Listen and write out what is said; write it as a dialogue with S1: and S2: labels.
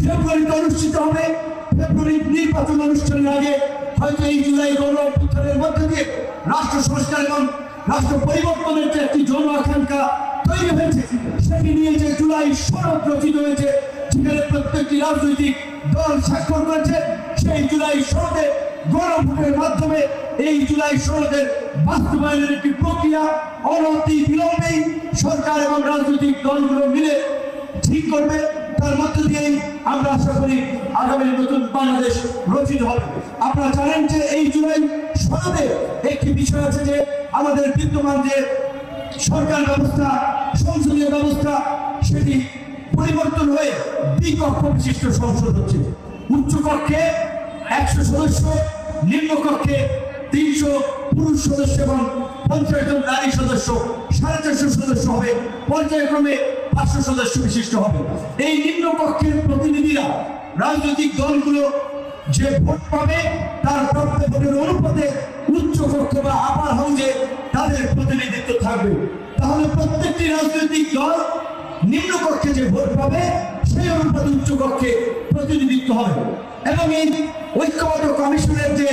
S1: ফেব্রুয়ারিতে অনুষ্ঠিত হবে। ফেব্রুয়ারি নির্বাচন অনুষ্ঠানের আগে হয়তো এই জুলাই গণ অভ্যুত্থানের মধ্যে দিয়ে রাষ্ট্র সংস্কার এবং রাষ্ট্র পরিবর্তনের যে একটি জন আকাঙ্ক্ষা তৈরি হয়েছে, সেটি নিয়ে যে জুলাই সনদ রচিত হয়েছে, যেখানে প্রত্যেকটি রাজনৈতিক দল স্বাক্ষর করেছে, সেই জুলাই সনদে গণভোটের মাধ্যমে এই জুলাই সনদের বাস্তবায়নের একটি প্রক্রিয়া অনতি বিলম্বেই সরকার এবং রাজনৈতিক দলগুলো মিলে ঠিক করবে। তার মধ্য দিয়েই আমরা আশা করি আগামী নতুন বাংলাদেশ রচিত হবে। আপনারা জানেন যে এই জুলাই সনদে একটি বিষয় আছে যে আমাদের বিদ্যমান যে সরকার ব্যবস্থা, সংসদীয় ব্যবস্থা, সেটি পরিবর্তন হয়ে দ্বিকক্ষ বিশিষ্ট সংসদ হচ্ছে। উচ্চ কক্ষে 100 সদস্য, নিম্ন কক্ষে 300 পুরুষ সদস্য এবং 50 জন নারী সদস্য, 450 সদস্য হবে। পর্যায়ক্রমে 500 সদস্য বিশিষ্ট হবে। এই নিম্ন কক্ষের প্রতিনিধিরা রাজনৈতিক দলগুলো যে ভোট পাবে তার প্রাপ্ত ভোটের অনুপাতে উচ্চ কক্ষ বা আপার হাউসে তাদের প্রতিনিধিত্ব থাকবে। তাহলে প্রত্যেকটি রাজনৈতিক দল নিম্ন কক্ষে যে ভোট পাবে সেই অনুপাতে উচ্চ কক্ষে প্রতিনিধিত্ব হবে। এবং এই ঐক্যবদ্ধ কমিশনের যে